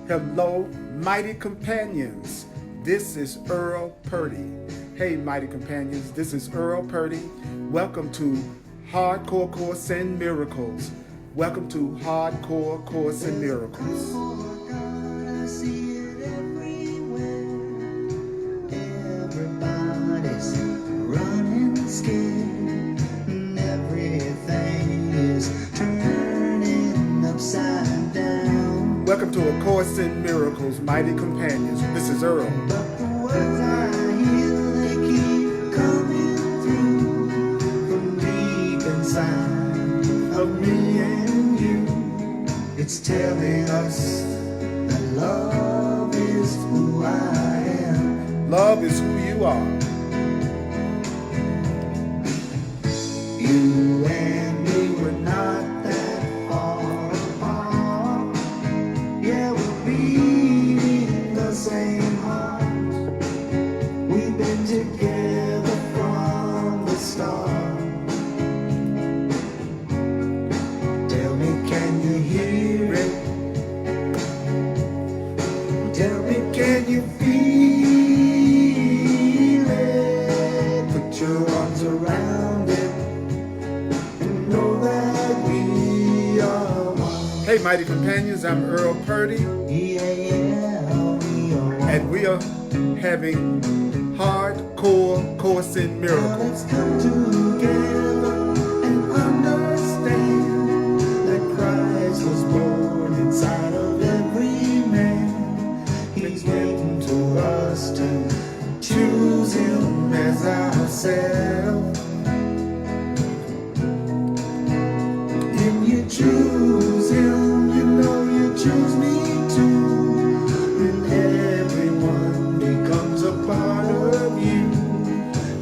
Hello, mighty companions. This is Earl Purdy. Hey, mighty companions, this is Earl Purdy. Welcome to Hardcore Course in Miracles. Welcome to Hardcore Course in Miracles. I see it everywhere. Everybody's running scared, and everything is turning upside down. Welcome to A Course in Miracles, mighty companions. This is Earl. But the words I hear, they keep coming through from deep inside of me and you. It's telling us that love is who I am. Love is who you are. You and me were not that far apart. Yeah, we're beating the same heart. We've been together from the start. Tell me, can you hear it? Tell me, can you feel it? Put your arms around it and know that we are one. Hey, mighty companions, I'm Earl Purdy, Yeah, we are one. and we are having Hardcore Course in Now Miracles. let's come together and understand that Christ was born inside of every man. He's waiting to us to choose him as ourselves. If you choose him, you know you choose me too. And everyone becomes a part of you.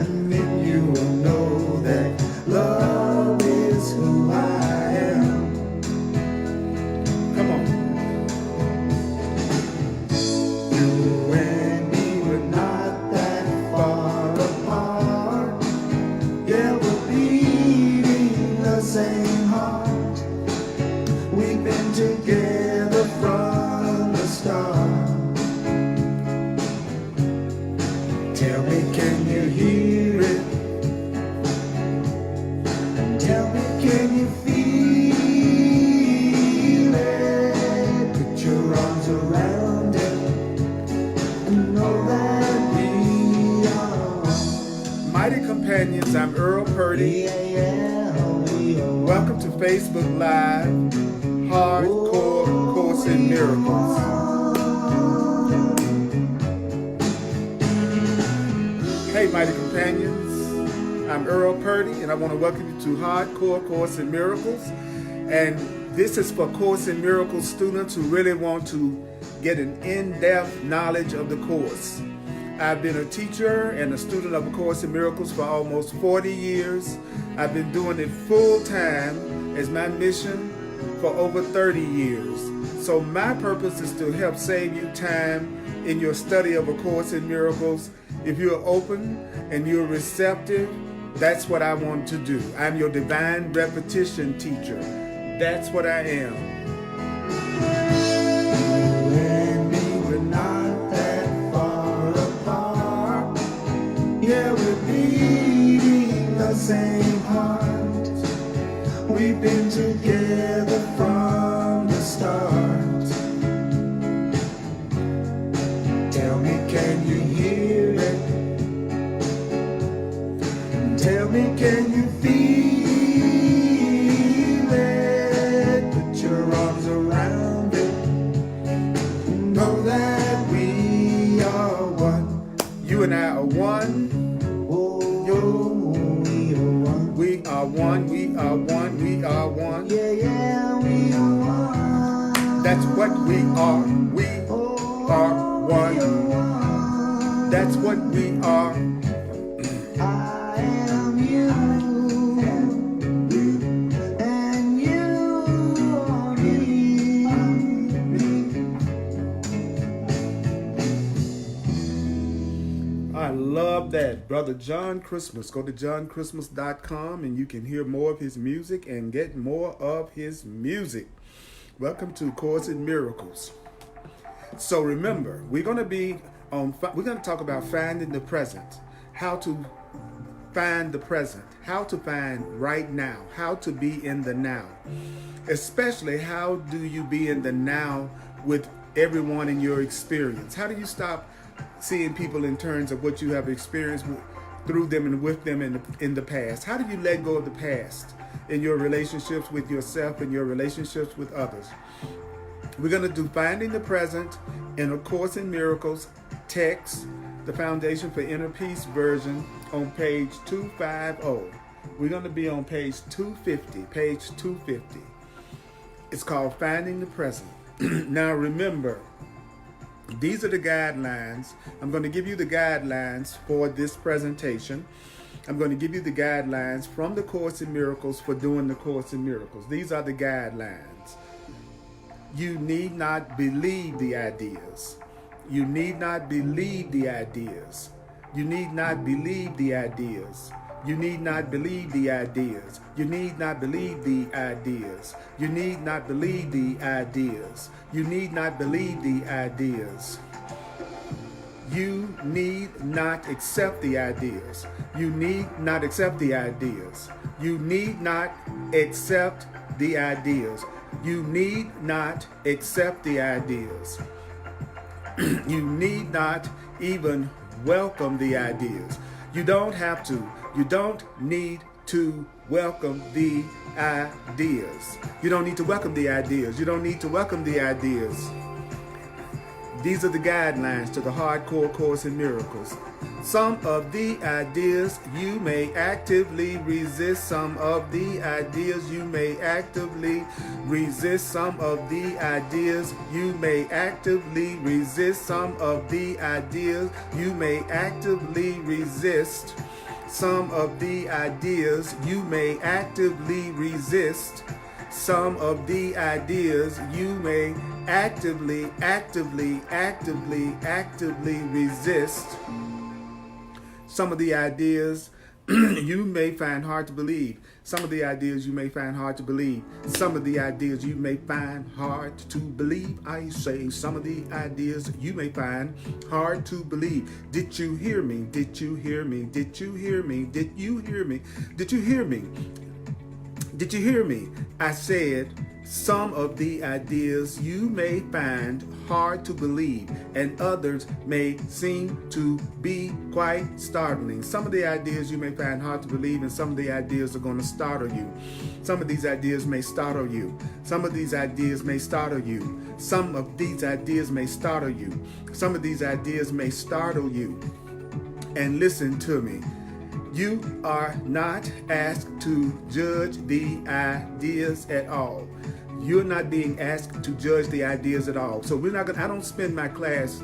And then you will know that love is who I am. Come on. You and me were not that far apart. Yeah, we're beating the same heart. We've been together from the start. Tell me, can you hear it? And tell me, can you feel it? Put your arms around it and know that we are one. Mighty companions, I'm Earl Purdy. Yeah, we are one. Welcome to Facebook Live, Hardcore Course in Miracles. Hey, mighty companions, I'm Earl Purdy, and I want to welcome you to Hardcore Course in Miracles. And this is for Course in Miracles students who really want to get an in-depth knowledge of the course. I've been a teacher and a student of A Course in Miracles for almost 40 years. I've been doing it full time as my mission for over 30 years. So my purpose is to help save you time in your study of A Course in Miracles. If you're open and you're receptive, that's what I want to do. I'm your divine repetition teacher. That's what I am. You and me were not that far apart. Yeah, we're beating the same heart. We've been together from the start. Tell me, can you hear it? Tell me, can you feel it? Put your arms around it. Know that we are one. You and I are one. Oh, we are one. We are one. We are one. We are one. Yeah, we are one. That's what we are. We Oh, are we are one. one. That's what we are. I am you, and you are me. I love that. Brother John Christmas. Go to johnchristmas.com and you can hear more of his music and get more of his music. Welcome to Course in Miracles. So remember, we're going to talk about finding the present, how to find the present, how to find right now, how to be in the now. Especially, how do you be in the now with everyone in your experience? How do you stop seeing people in terms of what you have experienced through them and with them in the past? How do you let go of the past in your relationships with yourself and your relationships with others? We're going to do Finding the Present in A Course in Miracles text, the Foundation for Inner Peace version, on page 250. We're going to be on page 250, page 250. It's called Finding the Present. Now remember, these are the guidelines. I'm going to give you the guidelines for this presentation. I'm going to give you the guidelines from the Course in Miracles for doing the Course in Miracles. These are the guidelines. You need not believe the ideas. You need not believe the ideas. You need not believe the ideas. You need not believe the ideas. You need not believe the ideas. You need not believe the ideas. You need not believe the ideas. You need not accept the ideas. You need not accept the ideas. You need not accept the ideas. You need not accept the ideas. You need not even welcome the ideas. You don't have to. You don't need to welcome the ideas. You don't need to welcome the ideas. You don't need to welcome the ideas. These are the guidelines to the Hardcore Course in Miracles. Some of the ideas you may actively resist. Some of the ideas you may actively resist. Some of the ideas you may actively resist. Some of the ideas you may actively resist. Some of the ideas you may actively resist. Some of the ideas you may actively resist. Some of the ideas you may find hard to believe. Some of the ideas you may find hard to believe. Some of the ideas you may find hard to believe. I say some of the ideas you may find hard to believe. Did you hear me? Did you hear me? Did you hear me? Did you hear me? Did you hear me? Did you hear me? I said some of the ideas you may find hard to believe, and others may seem to be quite startling. Some of the ideas you may find hard to believe, and some of the ideas are going to startle you. Some of these ideas may startle you. Some of these ideas may startle you. Some of these ideas may startle you. Some of these ideas may startle you. And listen to me. You are not asked to judge the ideas at all. You're not being asked to judge the ideas at all. So I don't spend my class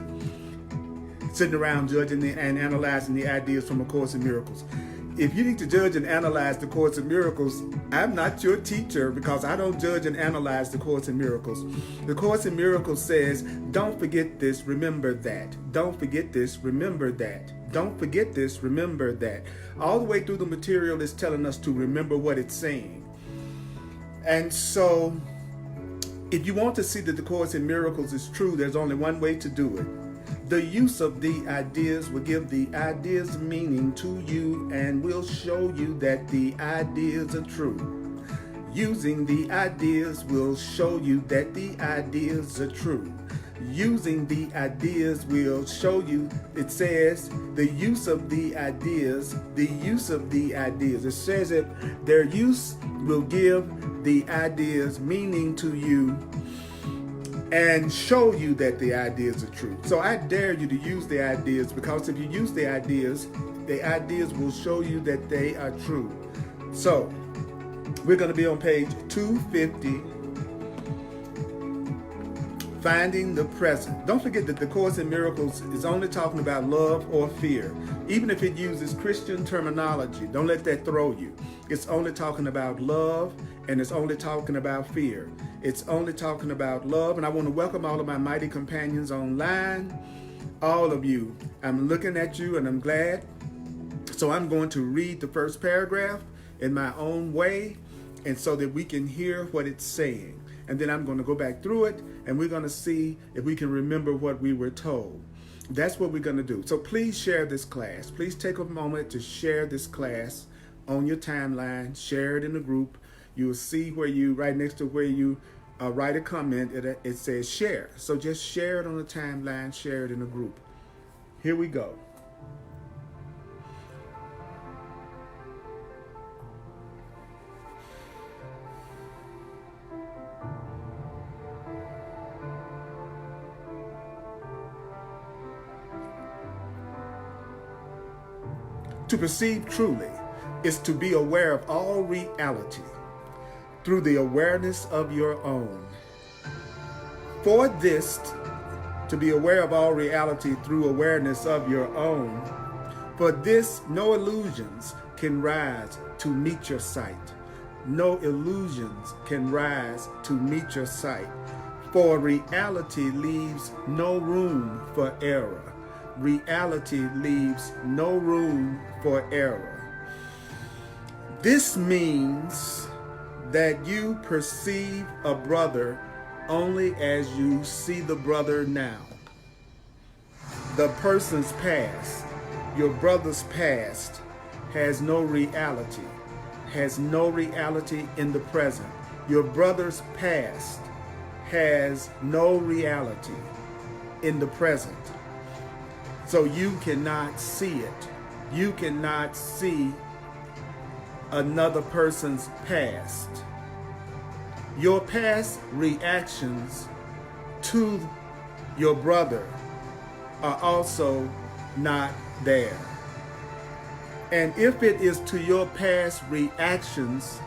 sitting around judging and analyzing the ideas from A Course in Miracles. If you need to judge and analyze the Course in Miracles, I'm not your teacher, because I don't judge and analyze the Course in Miracles. The Course in Miracles says, don't forget this, remember that. Don't forget this, remember that. Don't forget this, remember that. All the way through the material is telling us to remember what it's saying. And so, if you want to see that the Course in Miracles is true, there's only one way to do it. The use of the ideas will give the ideas meaning to you and will show you that the ideas are true. Using the ideas will show you that the ideas are true. Using the ideas will show you, it says, the use of the ideas, the use of the ideas. It says that their use will give the ideas meaning to you and show you that the ideas are true. So I dare you to use the ideas, because if you use the ideas will show you that they are true. So we're going to be on page 250. Finding the present. Don't forget that the Course in Miracles is only talking about love or fear. Even if it uses Christian terminology, don't let that throw you. It's only talking about love, and it's only talking about fear. It's only talking about love. And I want to welcome all of my mighty companions online. All of you. I'm looking at you and I'm glad. So I'm going to read the first paragraph in my own way, and so that we can hear what it's saying. and then I'm going to go back through it, and we're going to see if we can remember what we were told. That's what we're going to do. So please share this class. Please take a moment to share this class on your timeline. Share it in the group. You will see where you, right next to where you write a comment, it says share. So just share it on the timeline, share it in the group. Here we go. To perceive truly is to be aware of all reality through the awareness of your own. For this, to be aware of all reality through awareness of your own, for this no illusions can rise to meet your sight. No illusions can rise to meet your sight. For reality leaves no room for error. Reality leaves no room for error. This means that you perceive a brother only as you see the brother now. The person's past, your brother's past, has no reality in the present. Your brother's past has no reality in the present. So you cannot see it. You cannot see another person's past. Your past reactions to your brother are also not there. And if it is to your past reactions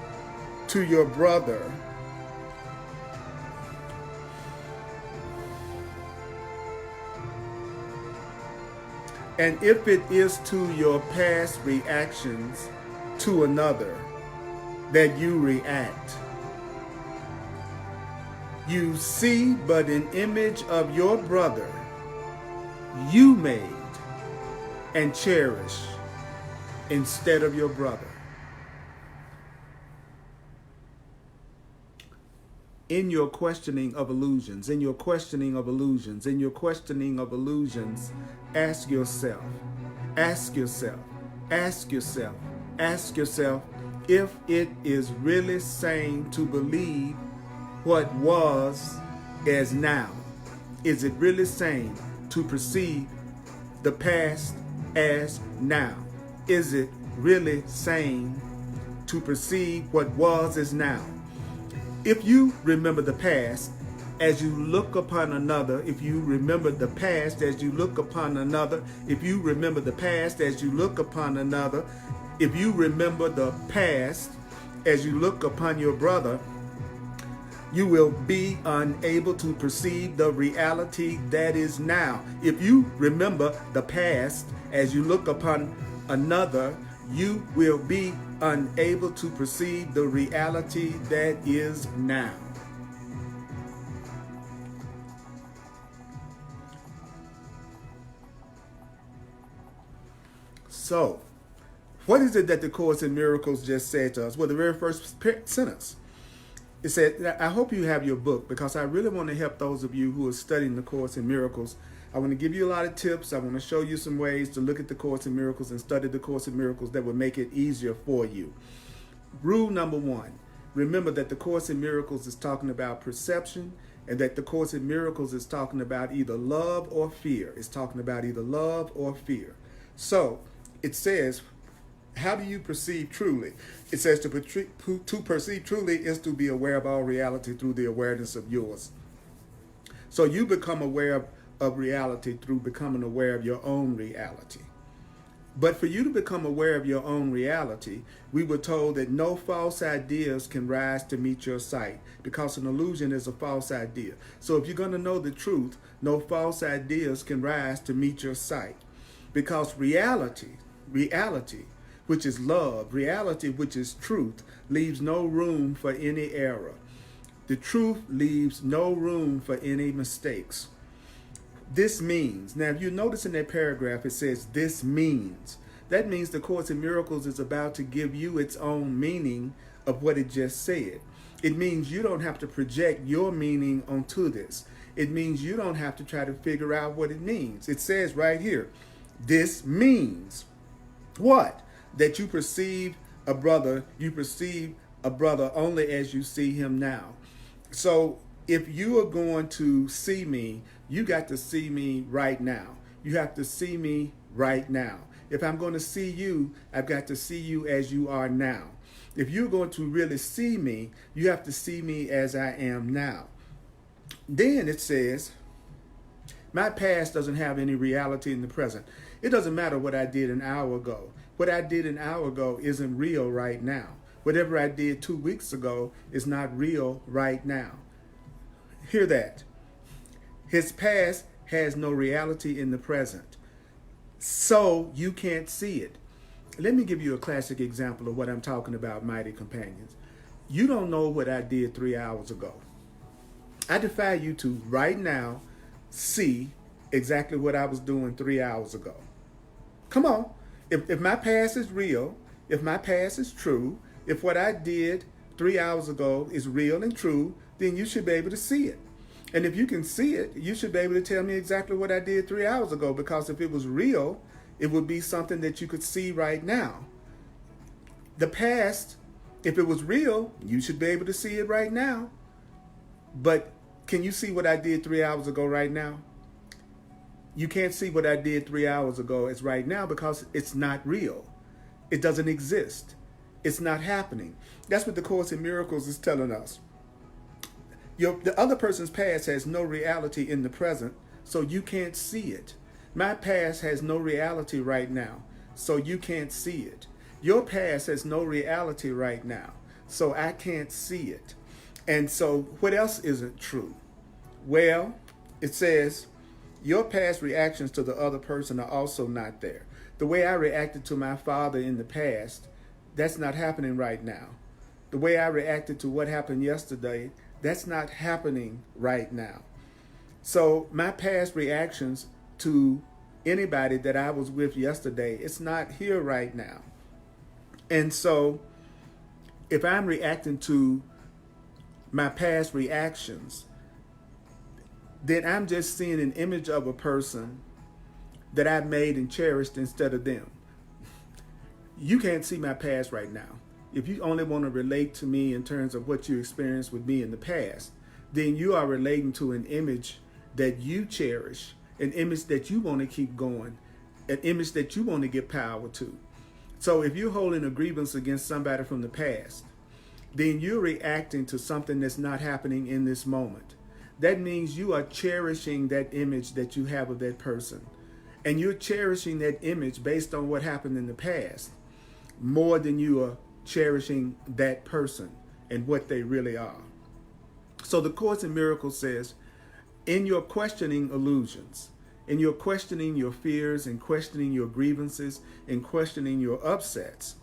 to your brother, and if it is to your past reactions to another that you react, you see but an image of your brother you made and cherish instead of your brother. In your questioning of illusions, ask yourself if it is really sane to believe what was as now. Is it really sane to perceive the past as now? Is it really sane to perceive what was as now? If you remember the past as you look upon another, if you remember the past as you look upon another, if you remember the past as you look upon another, if you remember the past as you look upon your brother, you will be unable to perceive the reality that is now. If you remember the past as you look upon another, you will be unable to perceive the reality that is now. So, what is it that the Course in Miracles just said to us? Well, the very first sentence. It said, I hope you have your book, because I really want to help those of you who are studying the Course in Miracles. I want to give you a lot of tips. I want to show you some ways to look at the Course in Miracles and study the Course in Miracles that will make it easier for you. Rule number one, remember that the Course in Miracles is talking about perception, and that the Course in Miracles is talking about either love or fear. It's talking about either love or fear. So it says, how do you perceive truly? It says to perceive truly is to be aware of all reality through the awareness of yours. So you become aware of reality through becoming aware of your own reality. But for you to become aware of your own reality, we were told that no false ideas can rise to meet your sight, because an illusion is a false idea. So if you're going to know the truth, no false ideas can rise to meet your sight. Because reality, which is love, reality, which is truth, leaves no room for any error. The truth leaves no room for any mistakes. This means, now if you notice in that paragraph, it says this means. That means the Course in Miracles is about to give you its own meaning of what it just said. It means you don't have to project your meaning onto this. It means you don't have to try to figure out what it means. It says right here, this means what? That you perceive a brother only as you see him now. So if you are going to see me, you got to see me right now. You have to see me right now. If I'm going to see you, I've got to see you as you are now. If you're going to really see me, you have to see me as I am now. Then it says, my past doesn't have any reality in the present. It doesn't matter what I did an hour ago. What I did an hour ago isn't real right now. Whatever I did 2 weeks ago is not real right now. Hear that. His past has no reality in the present. So you can't see it. Let me give you a classic example of what I'm talking about, mighty companions. You don't know what I did 3 hours ago. I defy you to right now see exactly what I was doing 3 hours ago. Come on. If my past is real, if my past is true, if what I did 3 hours ago is real and true, then you should be able to see it. And if you can see it, you should be able to tell me exactly what I did 3 hours ago, because if it was real, it would be something that you could see right now. The past, if it was real, you should be able to see it right now. But can you see what I did 3 hours ago right now? You can't see what I did 3 hours ago as right now because it's not real. It doesn't exist. It's not happening. That's what the Course in Miracles is telling us. The other person's past has no reality in the present, so you can't see it. My past has no reality right now, so you can't see it. Your past has no reality right now, so I can't see it. And so what else isn't true? Well, it says, your past reactions to the other person are also not there. The way I reacted to my father in the past, that's not happening right now. The way I reacted to what happened yesterday, that's not happening right now. So my past reactions to anybody that I was with yesterday, it's not here right now. And so if I'm reacting to my past reactions, then I'm just seeing an image of a person that I've made and cherished instead of them. You can't see my past right now. If you only want to relate to me in terms of what you experienced with me in the past, then you are relating to an image that you cherish, an image that you want to keep going, an image that you want to give power to. So if you're holding a grievance against somebody from the past, then you're reacting to something that's not happening in this moment. That means you are cherishing that image that you have of that person. And you're cherishing that image based on what happened in the past more than you are cherishing that person and what they really are. So the Course in Miracles says, in your questioning illusions, in your questioning your fears and questioning your grievances and questioning your upsets,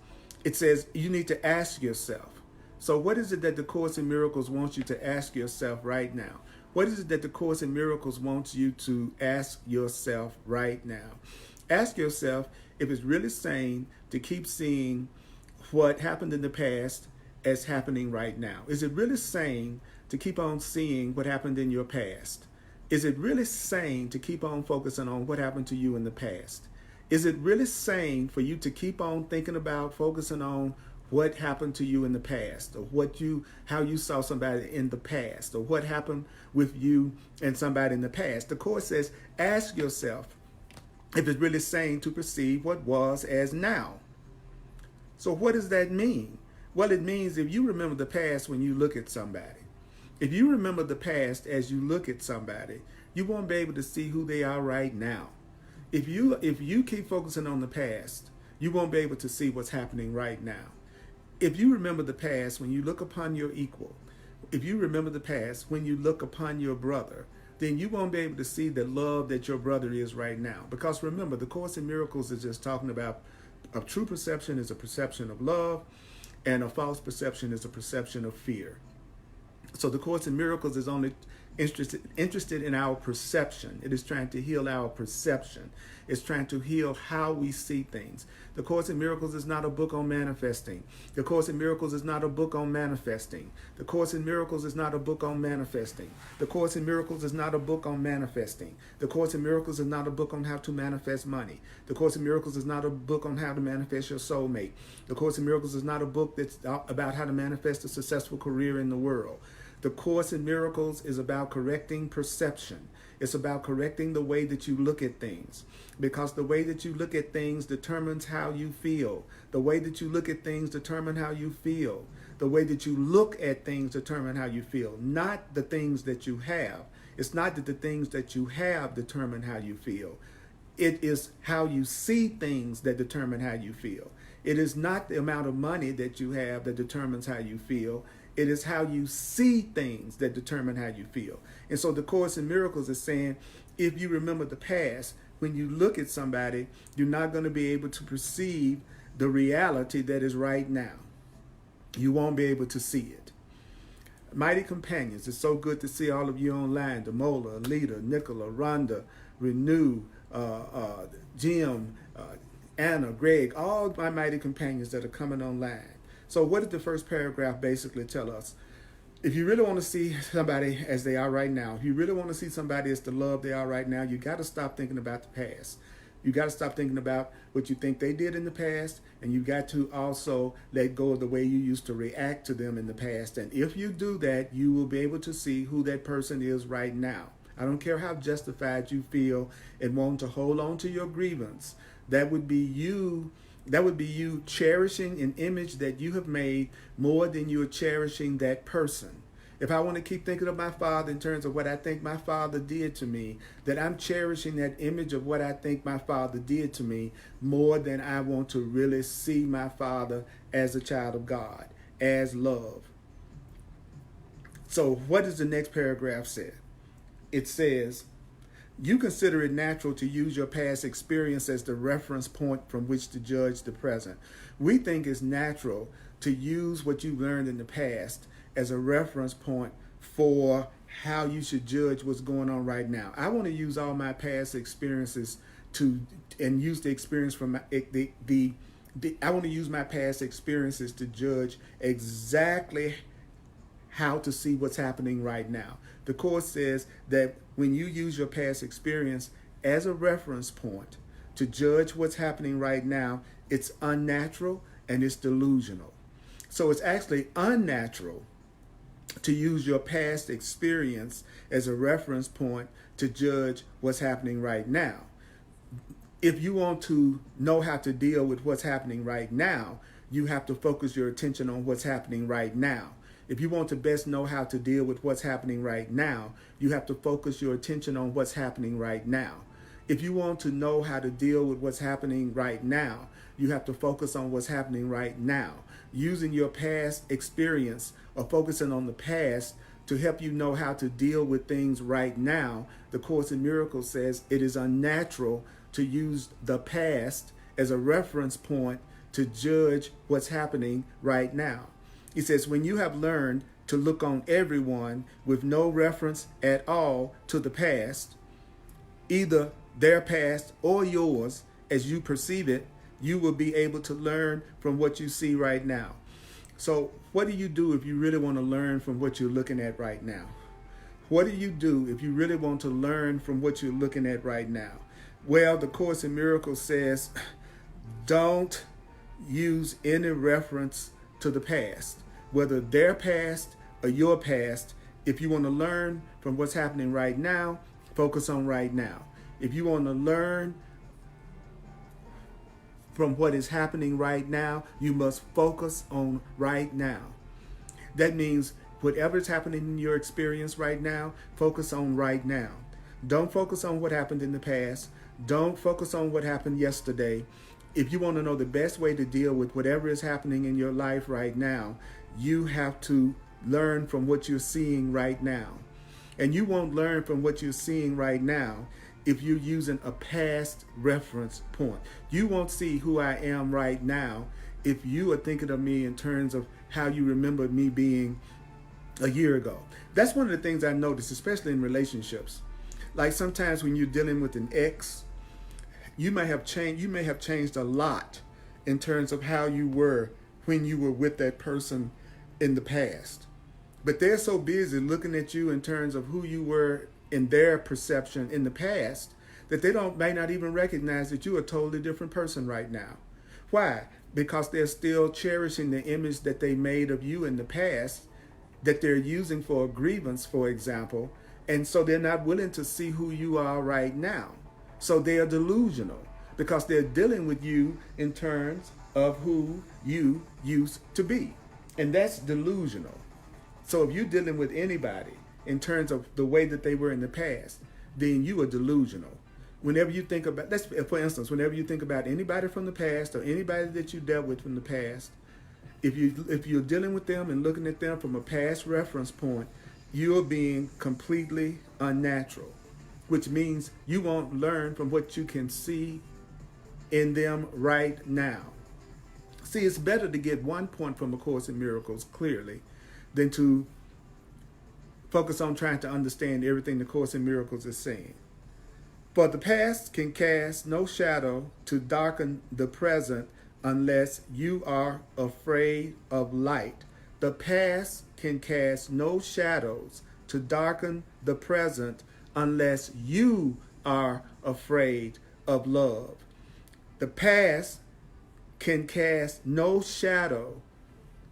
it says you need to ask yourself. So what is it that the Course in Miracles wants you to ask yourself right now? What is it that the Course in Miracles wants you to ask yourself right now? Ask yourself if it's really sane to keep seeing what happened in the past as happening right now. Is it really sane to keep on seeing what happened in your past? Is it really sane to keep on focusing on what happened to you in the past? Is it really sane for you to keep on thinking about focusing on what happened to you in the past, or how you saw somebody in the past, or what happened with you and somebody in the past? The Course says, ask yourself if it's really sane to perceive what was as now. So what does that mean? Well, it means if you remember the past when you look at somebody, if you remember the past as you look at somebody, you won't be able to see who they are right now. If you keep focusing on the past, you won't be able to see what's happening right now. If you remember the past when you look upon your equal, if you remember the past when you look upon your brother, then you won't be able to see the love that your brother is right now. Because remember, the Course in Miracles is just talking about a true perception is a perception of love, and a false perception is a perception of fear. So the Course in Miracles is only interested in our perception. It is trying to heal our perception. It's trying to heal how we see things. The Course in Miracles is not a book on manifesting. The Course in Miracles is not a book on manifesting. The Course in Miracles is not a book on manifesting. The Course in Miracles is not a book on manifesting. The Course in Miracles is not a book on how to manifest money. The Course in Miracles is not a book on how to manifest your soulmate. The Course in Miracles is not a book that's about how to manifest a successful career in the world. The Course in Miracles is about correcting perception. It's about correcting the way that you look at things, because the way that you look at things determines how you feel. The way that you look at things determines how you feel. The way that you look at things determine how you feel, not the things that you have. It's not that the things that you have determine how you feel. It is how you see things that determine how you feel. It is not the amount of money that you have that determines how you feel. It is how you see things that determine how you feel. And so the Course in Miracles is saying, if you remember the past, when you look at somebody, you're not going to be able to perceive the reality that is right now. You won't be able to see it. Mighty companions, it's so good to see all of you online. Demola, Alita, Nicola, Rhonda, Renew, Jim, Anna, Greg, all my mighty companions that are coming online. So what did the first paragraph basically tell us? If you really want to see somebody as they are right now, if you really want to see somebody as the love they are right now, you got to stop thinking about the past. You got to stop thinking about what you think they did in the past, and you got to also let go of the way you used to react to them in the past. And if you do that, you will be able to see who that person is right now. I don't care how justified you feel in wanting to hold on to your grievance. That would be you cherishing an image that you have made more than you're cherishing that person. If I want to keep thinking of my father in terms of what I think my father did to me, that I'm cherishing that image of what I think my father did to me more than I want to really see my father as a child of God, as love. So what does the next paragraph say? It says, you consider it natural to use your past experience as the reference point from which to judge the present. We think it's natural to use what you learned in the past as a reference point for how you should judge what's going on right now. I want to use all my past experiences and use the experience from I want to use my past experiences to judge exactly how to see what's happening right now. The Course says that when you use your past experience as a reference point to judge what's happening right now, it's unnatural and it's delusional. So it's actually unnatural to use your past experience as a reference point to judge what's happening right now. If you want to know how to deal with what's happening right now, you have to focus your attention on what's happening right now. If you want to best know how to deal with what's happening right now, you have to focus your attention on what's happening right now. If you want to know how to deal with what's happening right now, you have to focus on what's happening right now. Using your past experience or focusing on the past to help you know how to deal with things right now, the Course in Miracles says it is unnatural to use the past as a reference point to judge what's happening right now. He says, when you have learned to look on everyone with no reference at all to the past, either their past or yours, as you perceive it, you will be able to learn from what you see right now. So what do you do if you really want to learn from what you're looking at right now? What do you do if you really want to learn from what you're looking at right now? Well, the Course in Miracles says, don't use any reference to the past, whether their past or your past. If you want to learn from what's happening right now, focus on right now. If you want to learn from what is happening right now, you must focus on right now. That means whatever is happening in your experience right now, focus on right now. Don't focus on what happened in the past. Don't focus on what happened yesterday. If you want to know the best way to deal with whatever is happening in your life right now, you have to learn from what you're seeing right now. And you won't learn from what you're seeing right now if you're using a past reference point. You won't see who I am right now if you are thinking of me in terms of how you remember me being a year ago. That's one of the things I noticed, especially in relationships. Like sometimes when you're dealing with an ex, you may have changed. You may have changed a lot in terms of how you were when you were with that person in the past. But they're so busy looking at you in terms of who you were in their perception in the past that they may not even recognize that you're a totally different person right now. Why? Because they're still cherishing the image that they made of you in the past that they're using for a grievance, for example, and so they're not willing to see who you are right now. So they are delusional because they're dealing with you in terms of who you used to be. And that's delusional. So if you're dealing with anybody in terms of the way that they were in the past, then you are delusional. Whenever you think about, let's, for instance, whenever you think about anybody from the past or anybody that you dealt with from the past, if you're dealing with them and looking at them from a past reference point, you're being completely unnatural, which means you won't learn from what you can see in them right now. See, it's better to get one point from A Course in Miracles clearly than to focus on trying to understand everything the Course in Miracles is saying. For the past can cast no shadow to darken the present unless you are afraid of light. The past can cast no shadows to darken the present unless you are afraid of love. The past can cast no shadow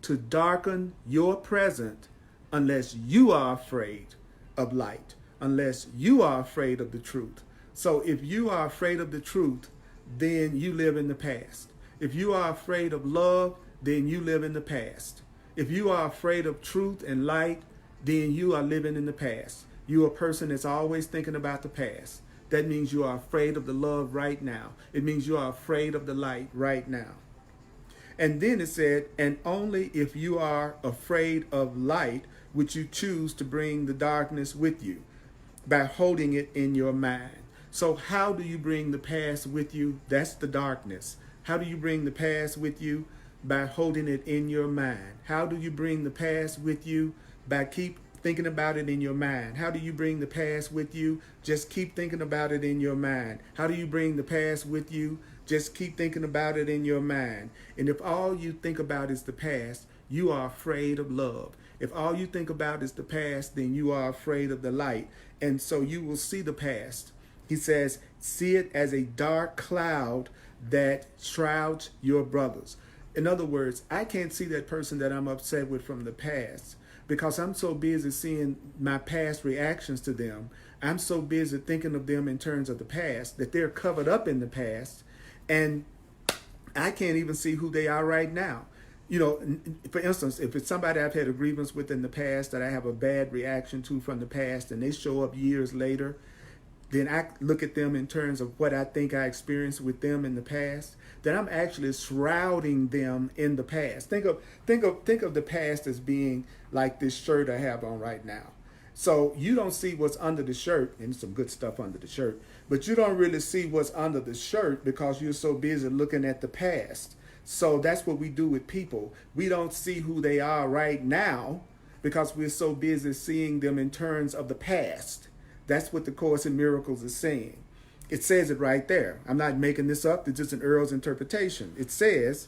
to darken your present unless you are afraid of light, unless you are afraid of the truth. So if you are afraid of the truth, then you live in the past. If you are afraid of love, then you live in the past. If you are afraid of truth and light, then you are living in the past. You're a person that's always thinking about the past. That means you are afraid of the love right now. It means you are afraid of the light right now. And then it said, and only if you are afraid of light would you choose to bring the darkness with you by holding it in your mind. So how do you bring the past with you? That's the darkness. How do you bring the past with you? By holding it in your mind. How do you bring the past with you? By keep thinking about it in your mind. How do you bring the past with you? Just keep thinking about it in your mind. How do you bring the past with you? Just keep thinking about it in your mind. And if all you think about is the past, you are afraid of love. If all you think about is the past, then you are afraid of the light. And so you will see the past. He says, see it as a dark cloud that shrouds your brothers. In other words, I can't see that person that I'm upset with from the past because I'm so busy seeing my past reactions to them. I'm so busy thinking of them in terms of the past that they're covered up in the past, and I can't even see who they are right now. You know, for instance, if it's somebody I've had a grievance with in the past that I have a bad reaction to from the past and they show up years later, then I look at them in terms of what I think I experienced with them in the past, then I'm actually shrouding them in the past. Think of the past as being like this shirt I have on right now. So you don't see what's under the shirt, and some good stuff under the shirt, but you don't really see what's under the shirt because you're so busy looking at the past. So that's what we do with people. We don't see who they are right now because we're so busy seeing them in terms of the past. That's what the Course in Miracles is saying. It says it right there. I'm not making this up. It's just an Earl's interpretation. It says,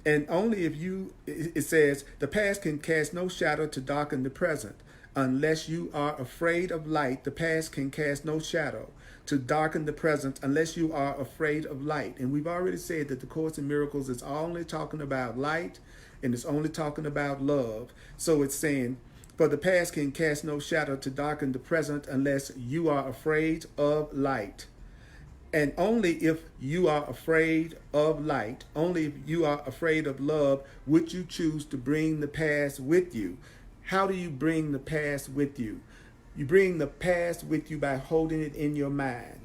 and only if you, it says, the past can cast no shadow to darken the present. Unless you are afraid of light, the past can cast no shadow to darken the present unless you are afraid of light. And we've already said that the Course in Miracles is only talking about light and it's only talking about love. So it's saying, for the past can cast no shadow to darken the present unless you are afraid of light. And only if you are afraid of light, only if you are afraid of love, would you choose to bring the past with you. How do you bring the past with you? You bring the past with you by holding it in your mind.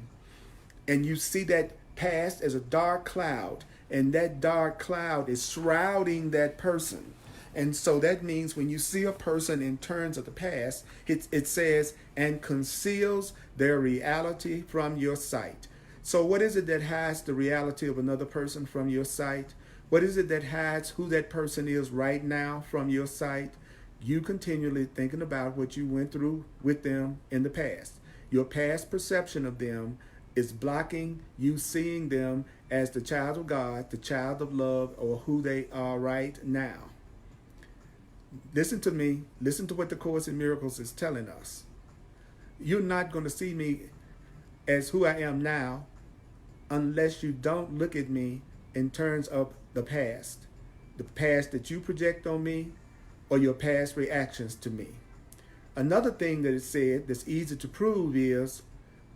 And you see that past as a dark cloud, and that dark cloud is shrouding that person. And so that means when you see a person in terms of the past, it says, and conceals their reality from your sight. So what is it that hides the reality of another person from your sight? What is it that hides who that person is right now from your sight? you continually thinking about what you went through with them in the past. Your past perception of them is blocking you seeing them as the child of God, the child of love, or who they are right now. Listen to me. Listen to what the Course in Miracles is telling us. You're not going to see me as who I am now unless you don't look at me in terms of the past that you project on me, or your past reactions to me. Another thing that it said that's easy to prove is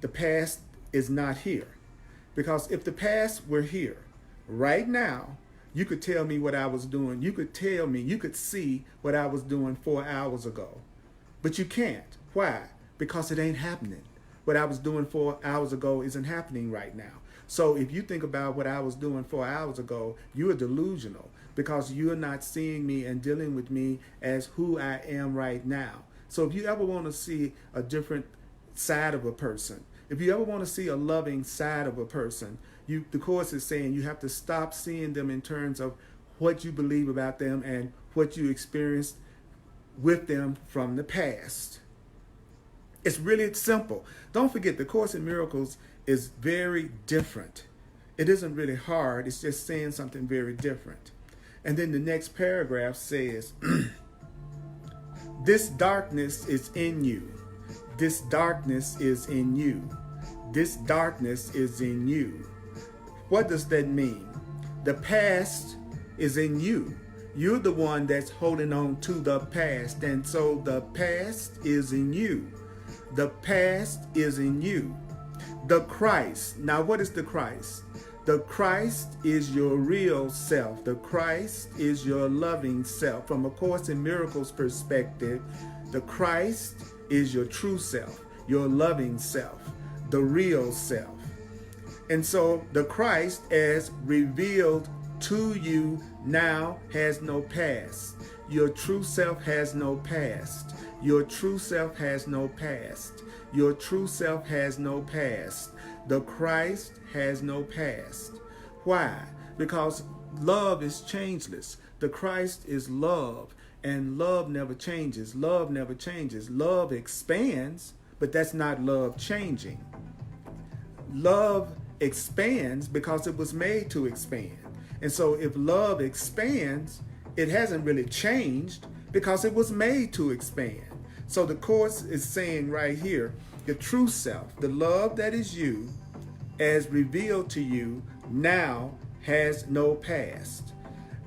the past is not here. Because if the past were here right now, you could tell me what I was doing. You could tell me, you could see what I was doing 4 hours ago. But you can't. Why? Because it ain't happening. What I was doing 4 hours ago isn't happening right now. So if you think about what I was doing 4 hours ago, you are delusional, because you're not seeing me and dealing with me as who I am right now. So if you ever want to see a different side of a person, if you ever want to see a loving side of a person, the Course is saying you have to stop seeing them in terms of what you believe about them and what you experienced with them from the past. It's really simple. Don't forget, the Course in Miracles is very different. It isn't really hard. It's just saying something very different. And then the next paragraph says, this darkness is in you. This darkness is in you. This darkness is in you. What does that mean? The past is in you. You're the one that's holding on to the past. And so the past is in you. The past is in you. The Christ. Now, what is the Christ? The Christ is your real self. The Christ is your loving self. From a Course in Miracles perspective, the Christ is your true self, your loving self, the real self. And so the Christ, as revealed to you now, has no past. Your true self has no past. Your true self has no past. Your true self has no past. The Christ has no past. Why? Because love is changeless. The Christ is love, and love never changes. Love never changes. Love expands, but that's not love changing. Love expands because it was made to expand. And so if love expands, it hasn't really changed because it was made to expand. So the Course is saying right here, the true self, the love that is you, as revealed to you, now has no past,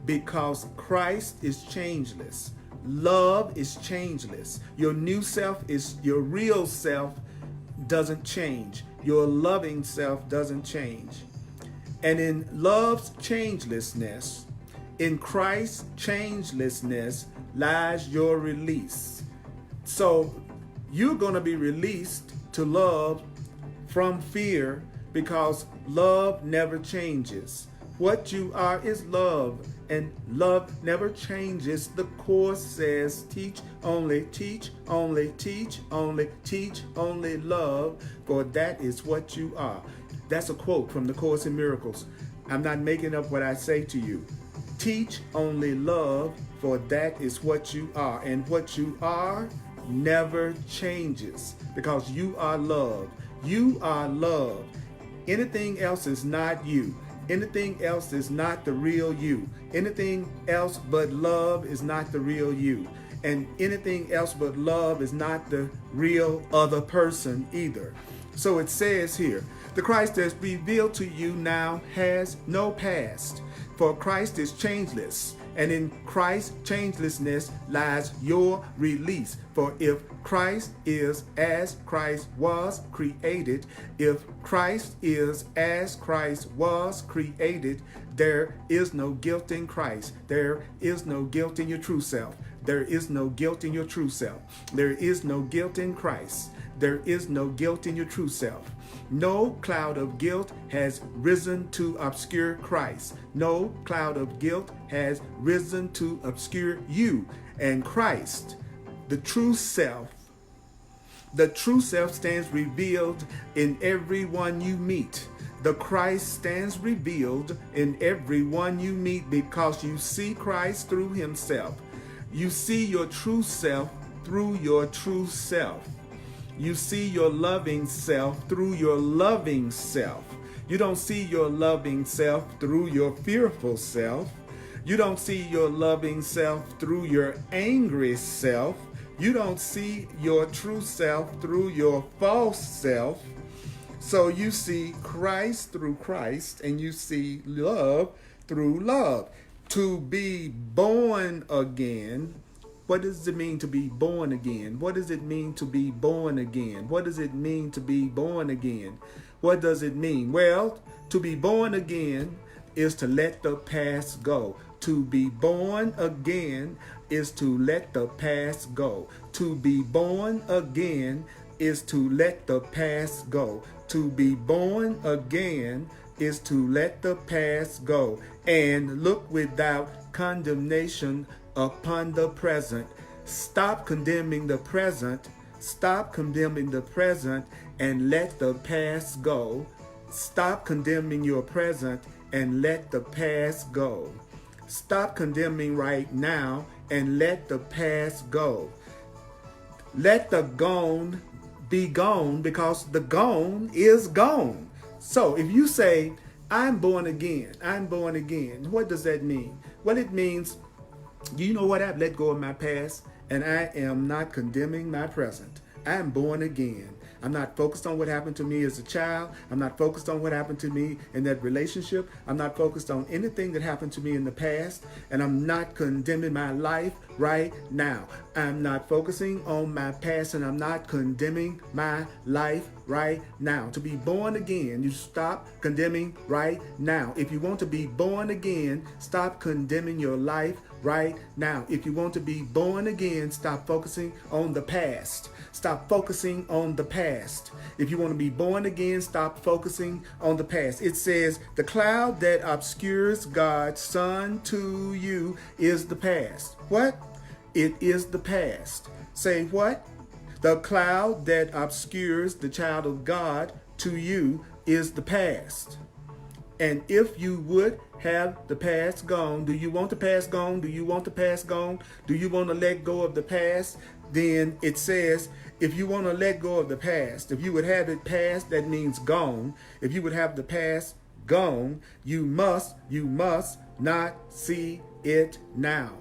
because Christ is changeless. Love is changeless. Your new self is your real self, doesn't change. Your loving self doesn't change. And in love's changelessness, in Christ's changelessness, lies your release. So you're going to be released to love from fear, because love never changes. What you are is love, and love never changes. The Course says, teach only, teach only, teach only, teach only love, for that is what you are. That's a quote from the Course in Miracles. I'm not making up what I say to you. Teach only love, for that is what you are. And what you are never changes, because you are love. You are love. Anything else is not you. Anything else is not the real you. Anything else but love is not the real you. And anything else but love is not the real other person either. So it says here, the Christ that's revealed to you now has no past, for Christ is changeless. And in Christ's changelessness lies your release. For if Christ is as Christ was created, if Christ is as Christ was created, there is no guilt in Christ. There is no guilt in your true self. There is no guilt in your true self. There is no guilt in Christ. There is no guilt in your true self. No cloud of guilt has risen to obscure Christ. No cloud of guilt has risen to obscure you. And Christ, the true self stands revealed in everyone you meet. The Christ stands revealed in everyone you meet, because you see Christ through himself. You see your true self through your true self. You see your loving self through your loving self. You don't see your loving self through your fearful self. You don't see your loving self through your angry self. You don't see your true self through your false self. So you see Christ through Christ, and you see love through love. To be born again. What does it mean to be born again? What does it mean to be born again? What does it mean to be born again? What does it mean? Well, to be born again is to let the past go. To be born again is to let the past go. To be born again is to let the past go. To be born again is to let the past go and look without condemnation upon the present. Stop condemning the present. Stop condemning the present and let the past go. Stop condemning your present and let the past go. Stop condemning right now and let the past go. Let the gone be gone, because the gone is gone. So if you say, I'm born again, what does that mean? Well, it means, you know what, I've let go of my past and I am not condemning my present. I am born again. I'm not focused on what happened to me as a child. I'm not focused on what happened to me in that relationship. I'm not focused on anything that happened to me in the past. And I'm not condemning my life right now. I'm not focusing on my past, and I'm not condemning my life right now. To be born again, you stop condemning right now. If you want to be born again, stop condemning your life right now. If you want to be born again, stop focusing on the past. Stop focusing on the past. If you want to be born again, stop focusing on the past. It says, the cloud that obscures God's Son to you is the past. What? It is the past. Say what? The cloud that obscures the child of God to you is the past. And if you would have the past gone, do you want the past gone? Do you want the past gone? Do you want to let go of the past? Then it says, if you want to let go of the past, if you would have it past, that means gone. If you would have the past gone, you must not see it now.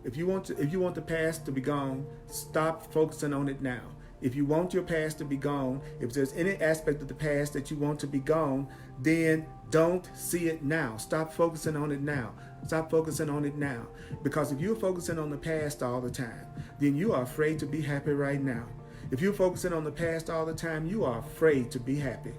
If you want the past to be gone, stop focusing on it now. If you want your past to be gone, if there's any aspect of the past that you want to be gone, then don't see it now. Stop focusing on it now. Stop focusing on it now. Because if you're focusing on the past all the time, then you are afraid to be happy right now. If you're focusing on the past all the time, you are afraid to be happy.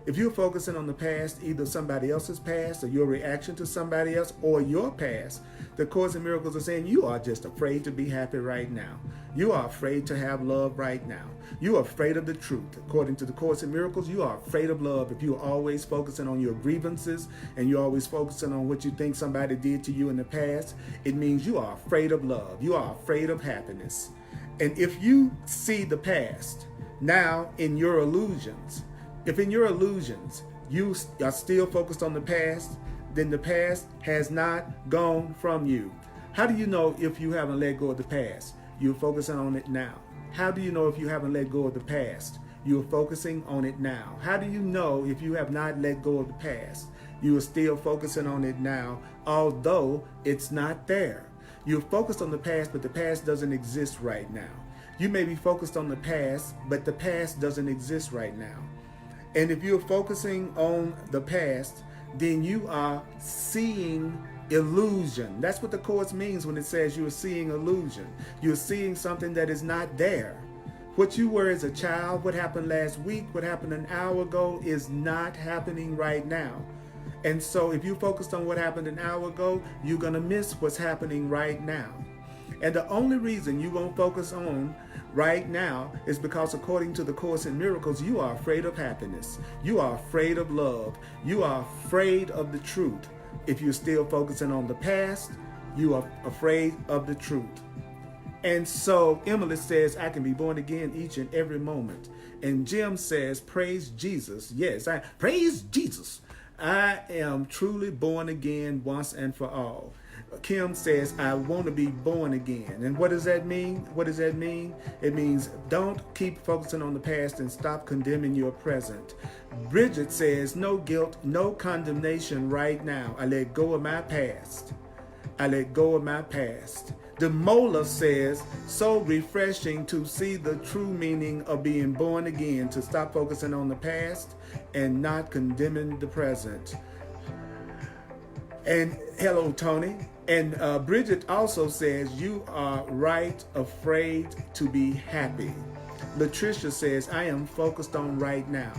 If you're focusing on the past, either somebody else's past or your reaction to somebody else or your past, the Course in Miracles are saying you are just afraid to be happy right now. You are afraid to have love right now. You are afraid of the truth. According to the Course in Miracles, you are afraid of love. If you are always focusing on your grievances and you're always focusing on what you think somebody did to you in the past, it means you are afraid of love. You are afraid of happiness. And if you see the past now in your illusions, if in your illusions you are still focused on the past, then the past has not gone from you. How do you know if you haven't let go of the past? You're focusing on it now. How do you know if you haven't let go of the past? You're focusing on it now. How do you know if you have not let go of the past? You are still focusing on it now, although it's not there. You're focused on the past, but the past doesn't exist right now. You may be focused on the past, but the past doesn't exist right now. And if you're focusing on the past, then you are seeing illusion. That's what the Course means when it says you are seeing illusion. You're seeing something that is not there. What you were as a child, what happened last week, what happened an hour ago is not happening right now. And so if you focused on what happened an hour ago, you're going to miss what's happening right now. And the only reason you won't focus on right now is because, according to the Course in Miracles, you are afraid of happiness. You are afraid of love. You are afraid of the truth. If you're still focusing on the past, you are afraid of the truth. And so Emily says, I can be born again each and every moment. And Jim says, praise Jesus. Yes, praise Jesus. I am truly born again once and for all. Kim says, I want to be born again. And what does that mean? What does that mean? It means don't keep focusing on the past and stop condemning your present. Bridget says, no guilt, no condemnation right now. I let go of my past. I let go of my past. Demola says, so refreshing to see the true meaning of being born again, to stop focusing on the past and not condemning the present. And hello, Tony. And Bridget also says, you are right, afraid to be happy. Latricia says, I am focused on right now.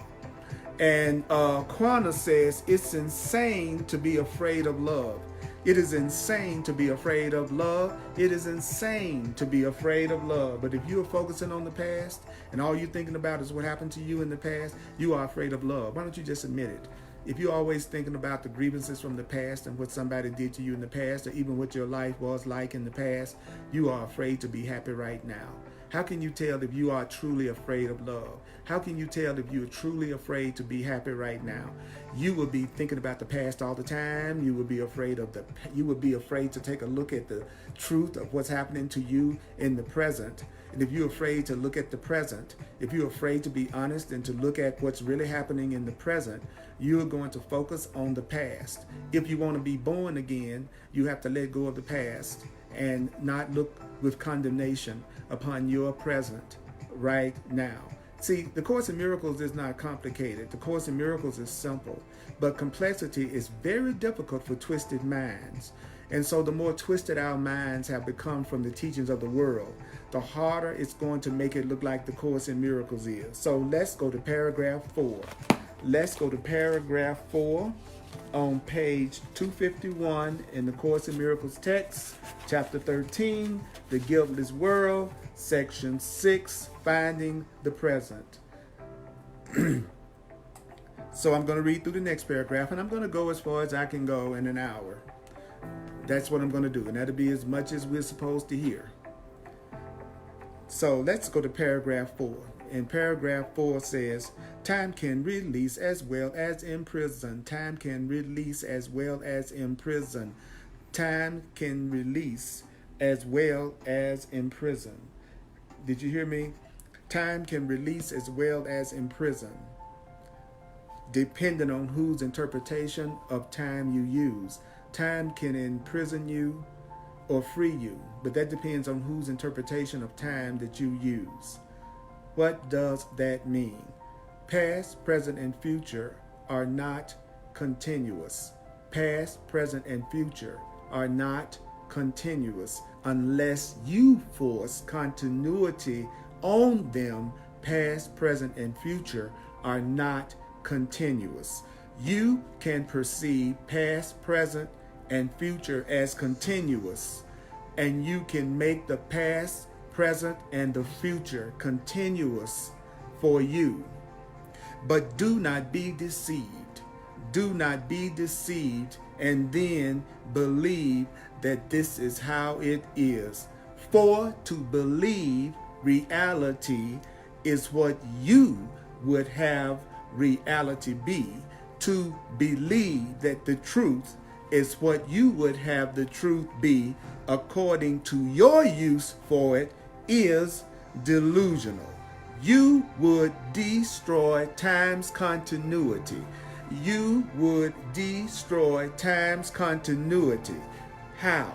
And Quana says, it's insane to be afraid of love. It is insane to be afraid of love. It is insane to be afraid of love. But if you are focusing on the past and all you're thinking about is what happened to you in the past, you are afraid of love. Why don't you just admit it? If you're always thinking about the grievances from the past and what somebody did to you in the past, or even what your life was like in the past, you are afraid to be happy right now. How can you tell if you are truly afraid of love? How can you tell if you're truly afraid to be happy right now? You will be thinking about the past all the time. You will be afraid to take a look at the truth of what's happening to you in the present. And if you're afraid to look at the present, if you're afraid to be honest and to look at what's really happening in the present, you're going to focus on the past. If you want to be born again, you have to let go of the past and not look with condemnation upon your present right now. See, the Course in Miracles is not complicated. The Course in Miracles is simple, but complexity is very difficult for twisted minds. And so the more twisted our minds have become from the teachings of the world, the harder it's going to make it look like the Course in Miracles is. So let's go to paragraph 4. Let's go to paragraph 4 on page 251 in the Course in Miracles text, chapter 13, The Guiltless World, section 6, Finding the Present. So I'm going to read through the next paragraph, and I'm going to go as far as I can go in an hour. That's what I'm going to do, and that'll be as much as we're supposed to hear. So let's go to paragraph 4. And paragraph 4 says, time can release as well as imprison. Time can release as well as imprison. Time can release as well as imprison. Did you hear me? Time can release as well as imprison, depending on whose interpretation of time you use. Time can imprison you or free you, but that depends on whose interpretation of time that you use. What does that mean? Past, present, and future are not continuous. Past, present, and future are not continuous unless you force continuity on them. Past, present, and future are not continuous. You can perceive past, present, and future as continuous, and you can make the past, present, and the future continuous for you. But do not be deceived. Do not be deceived and then believe that this is how it is. For to believe reality is what you would have reality be. To believe that the truth is what you would have the truth be according to your use for it is delusional. You would destroy time's continuity. You would destroy time's continuity. How?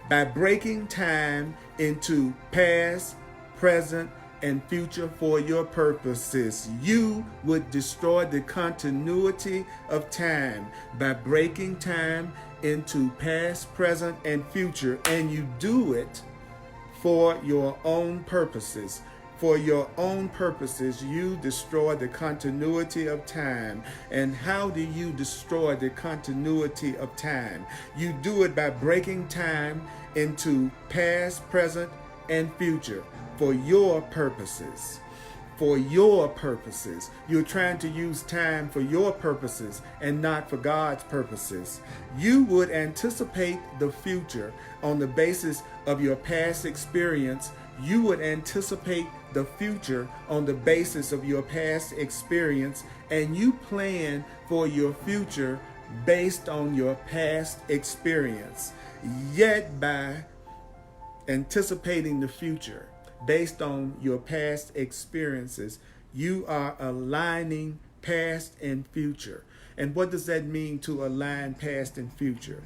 By breaking time into past, present, and future for your purposes. You would destroy the continuity of time by breaking time into past, present, and future, and you do it for your own purposes. For your own purposes, you destroy the continuity of time. And how do you destroy the continuity of time? You do it by breaking time into past, present, and future for your purposes. For your purposes. You're trying to use time for your purposes and not for God's purposes. You would anticipate the future on the basis of your past experience. You would anticipate the future on the basis of your past experience, and you plan for your future based on your past experience. Yet by anticipating the future based on your past experiences, you are aligning past and future. And what does that mean to align past and future?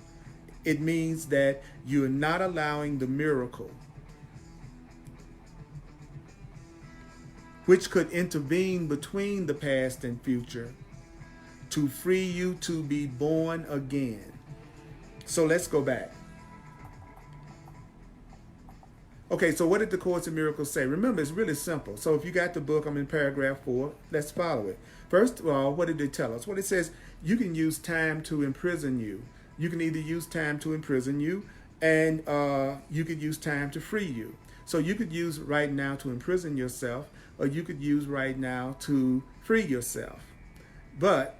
It means that you're not allowing the miracle, which could intervene between the past and future, to free you to be born again. So let's go back. Okay, so what did the Course in Miracles say? Remember, it's really simple. So if you got the book, I'm in paragraph 4. Let's follow it. First of all, what did it tell us? Well, it says you can use time to imprison you. You can either use time to imprison you, and you could use time to free you. So you could use right now to imprison yourself, or you could use right now to free yourself. But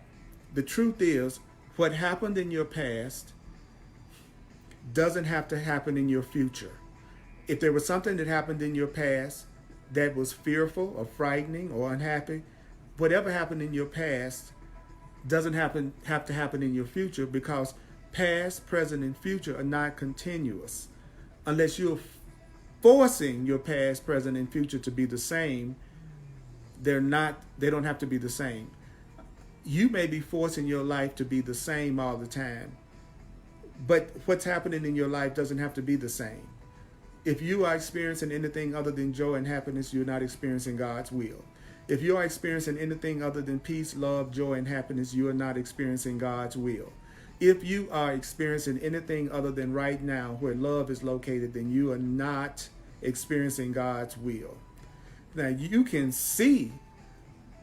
the truth is, what happened in your past doesn't have to happen in your future. If there was something that happened in your past that was fearful or frightening or unhappy, whatever happened in your past doesn't have to happen in your future, because past, present, and future are not continuous. Unless you're forcing your past, present, and future to be the same, they don't have to be the same. You may be forcing your life to be the same all the time, but what's happening in your life doesn't have to be the same. If you are experiencing anything other than joy and happiness, you're not experiencing God's will. If you are experiencing anything other than peace, love, joy, and happiness, you are not experiencing God's will. If you are experiencing anything other than right now where love is located, then you are not experiencing God's will. Now, you can see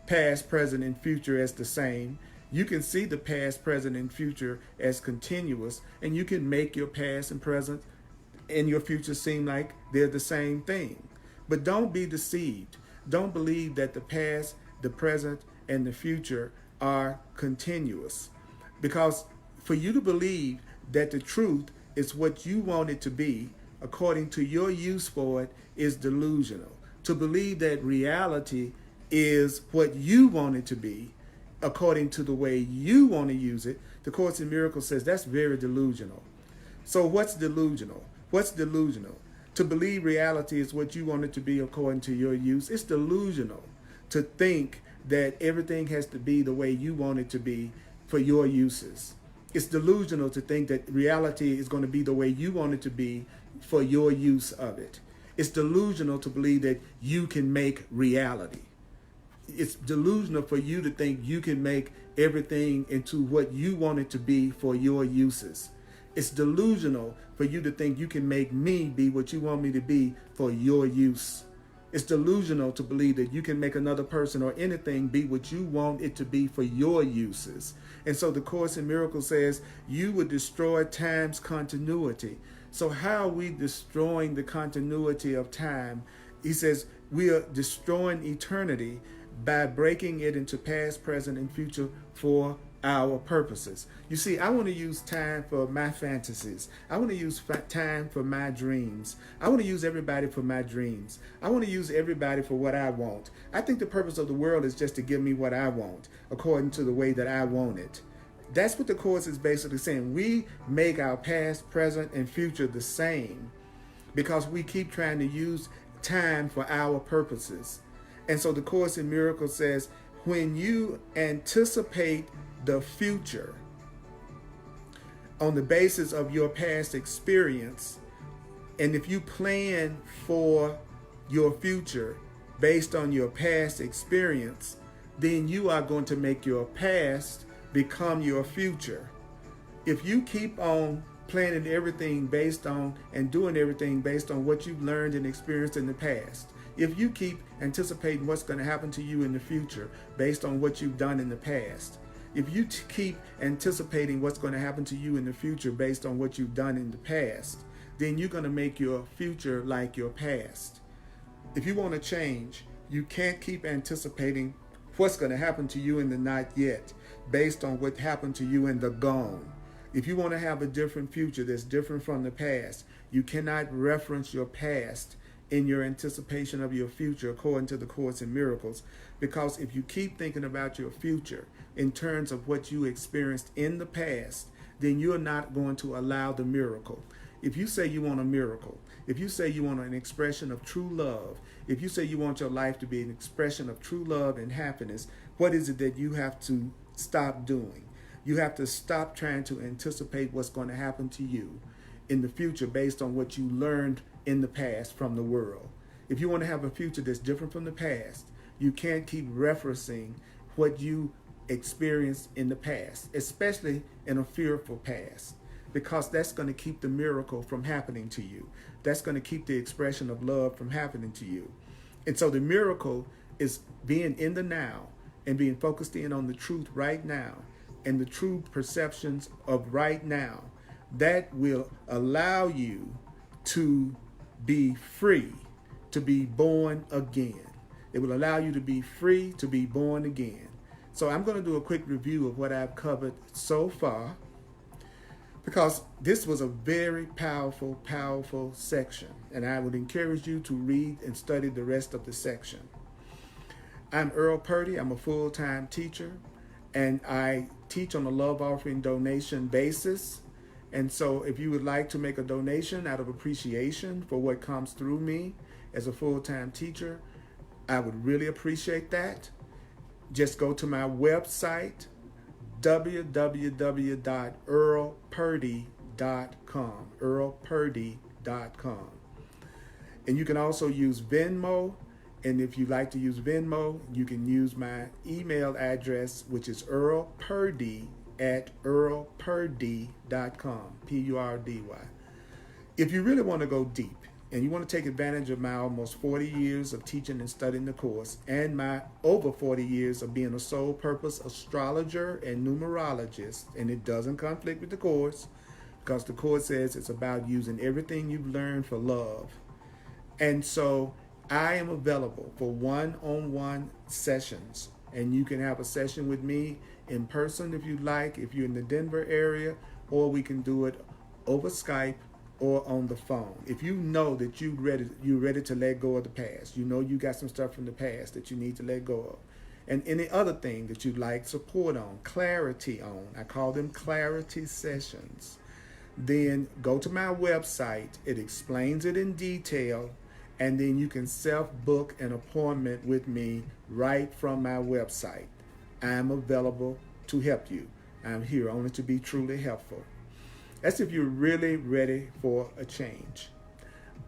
past, present, and future as the same. You can see the past, present, and future as continuous, and you can make your past and present and your future seem like they're the same thing. But don't be deceived. Don't believe that the past, the present, and the future are continuous. Because for you to believe that the truth is what you want it to be, according to your use for it, is delusional. To believe that reality is what you want it to be, according to the way you want to use it, the Course in Miracles says that's very delusional. So what's delusional? What's delusional? To believe reality is what you want it to be according to your use. It's delusional to think that everything has to be the way you want it to be for your uses. It's delusional to think that reality is going to be the way you want it to be for your use of it. It's delusional to believe that you can make reality. It's delusional for you to think you can make everything into what you want it to be for your uses. It's delusional for you to think you can make me be what you want me to be for your use. It's delusional to believe that you can make another person or anything be what you want it to be for your uses. And so the Course in Miracles says you would destroy time's continuity. So how are we destroying the continuity of time? He says we are destroying eternity by breaking it into past, present, and future for our purposes. You see, I want to use time for my fantasies. I want to use time for my dreams. I want to use everybody for my dreams. I want to use everybody for what I want. I think the purpose of the world is just to give me what I want, according to the way that I want it. That's what the Course is basically saying. We make our past, present, and future the same because we keep trying to use time for our purposes. And so the Course in Miracles says, when you anticipate the future on the basis of your past experience, and if you plan for your future based on your past experience, then you are going to make your past become your future. If you keep on planning everything based on and doing everything based on what you've learned and experienced in the past, if you keep anticipating what's going to happen to you in the future based on what you've done in the past, if you keep anticipating what's going to happen to you in the future based on what you've done in the past, then you're going to make your future like your past. If you want to change, you can't keep anticipating what's going to happen to you in the not yet based on what happened to you in the gone. If you want to have a different future that's different from the past, you cannot reference your past in your anticipation of your future according to the Course in Miracles. Because if you keep thinking about your future in terms of what you experienced in the past, then you're not going to allow the miracle. If you say you want a miracle, if you say you want an expression of true love, if you say you want your life to be an expression of true love and happiness, what is it that you have to stop doing? You have to stop trying to anticipate what's going to happen to you in the future based on what you learned in the past from the world. If you want to have a future that's different from the past, you can't keep referencing what you experienced in the past, especially in a fearful past, because that's going to keep the miracle from happening to you. That's going to keep the expression of love from happening to you. And so the miracle is being in the now and being focused in on the truth right now and the true perceptions of right now. That will allow you to be free, to be born again. It will allow you to be free, to be born again. So I'm going to do a quick review of what I've covered so far, because this was a very powerful, powerful section, and I would encourage you to read and study the rest of the section. I'm Earl Purdy. I'm a full-time teacher, and I teach on a love offering donation basis. And so if you would like to make a donation out of appreciation for what comes through me as a full-time teacher, I would really appreciate that. Just go to my website, www.earlpurdy.com, earlpurdy.com. And you can also use Venmo. And if you like to use Venmo, you can use my email address, which is earlpurdy@earlpurdy.com, P-U-R-D-Y. If you really want to go deep and you want to take advantage of my almost 40 years of teaching and studying the Course and my over 40 years of being a sole purpose astrologer and numerologist, and it doesn't conflict with the Course because the Course says it's about using everything you've learned for love. And so I am available for one-on-one sessions, and you can have a session with me in person if you like, if you're in the Denver area, or we can do it over Skype or on the phone. If you know that you're ready to let go of the past, you know you got some stuff from the past that you need to let go of, and any other thing that you'd like support on, clarity on, I call them clarity sessions, then go to my website. It explains it in detail, and then you can self-book an appointment with me right from my website. I am available to help you. I'm here only to be truly helpful. That's if you're really ready for a change.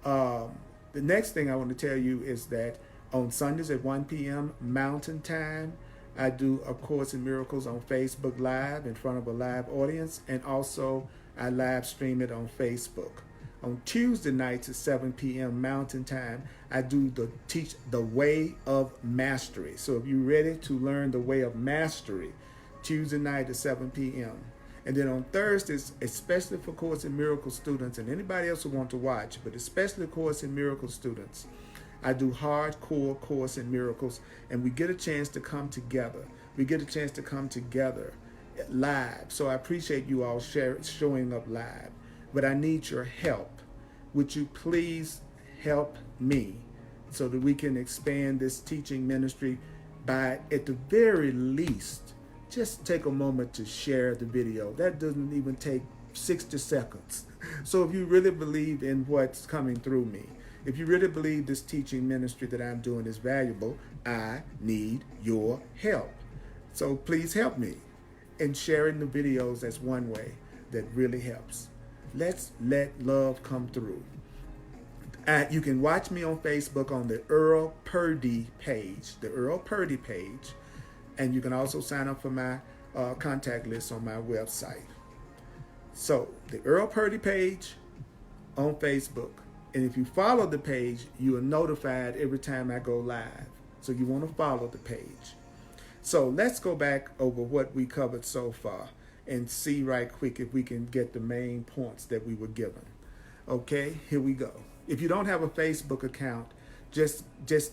The next thing I want to tell you is that on Sundays at 1 p.m. Mountain Time, I do A Course in Miracles on Facebook Live in front of a live audience, and also I live stream it on Facebook. On Tuesday nights at 7 p.m. Mountain Time, I do teach the Way of Mastery. So if you're ready to learn the Way of Mastery, Tuesday night at 7 p.m. And then on Thursdays, especially for Course in Miracles students and anybody else who want to watch, but especially Course in Miracles students, I do hardcore Course in Miracles, and we get a chance to come together. We get a chance to come together live. So I appreciate you all showing up live. But I need your help. Would you please help me so that we can expand this teaching ministry by, at the very least, just take a moment to share the video. That doesn't even take 60 seconds. So if you really believe in what's coming through me, if you really believe this teaching ministry that I'm doing is valuable, I need your help. So please help me. And sharing the videos, that's one way that really helps. Let's let love come through. You can watch me on Facebook on the Earl Purdy page, and you can also sign up for my contact list on my website. So the Earl Purdy page on Facebook, and if you follow the page, you are notified every time I go live. So you want to follow the page. So let's go back over what we covered so far and see right quick if we can get the main points that we were given. Okay, here we go. If you don't have a Facebook account, just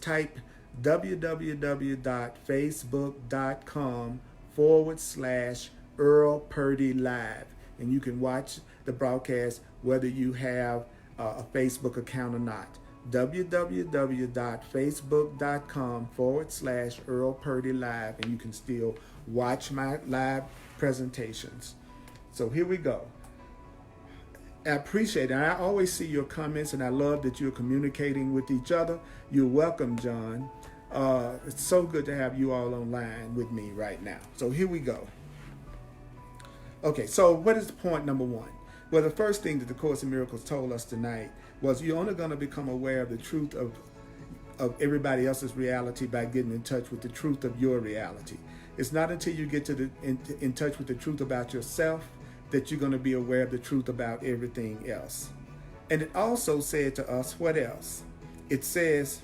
type www.facebook.com/Earl Purdy Live, and you can watch the broadcast whether you have a Facebook account or not. www.facebook.com/Earl Purdy Live, and you can still watch my live presentations. So here we go. I appreciate it. And I always see your comments, and I love that you're communicating with each other. You're welcome, John. It's so good to have you all online with me right now. So here we go. Okay, so what is the point number one? Well, the first thing that the Course in Miracles told us tonight was you're only going to become aware of the truth of everybody else's reality by getting in touch with the truth of your reality. It's not until you get to in touch with the truth about yourself that you're going to be aware of the truth about everything else. And it also said to us, what else? It says,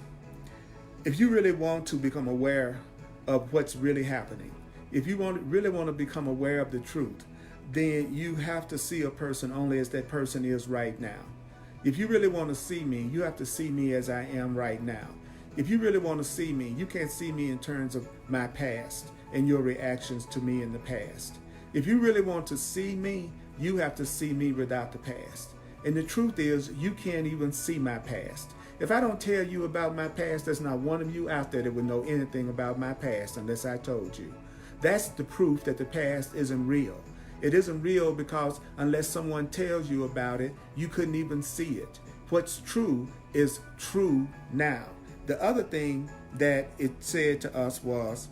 if you really want to become aware of what's really happening, if you really want to become aware of the truth, then you have to see a person only as that person is right now. If you really want to see me, you have to see me as I am right now. If you really want to see me, you can't see me in terms of my past and your reactions to me in the past. If you really want to see me, you have to see me without the past. And the truth is, you can't even see my past. If I don't tell you about my past, there's not one of you out there that would know anything about my past unless I told you. That's the proof that the past isn't real. It isn't real because unless someone tells you about it, you couldn't even see it. What's true is true now. The other thing that it said to us was,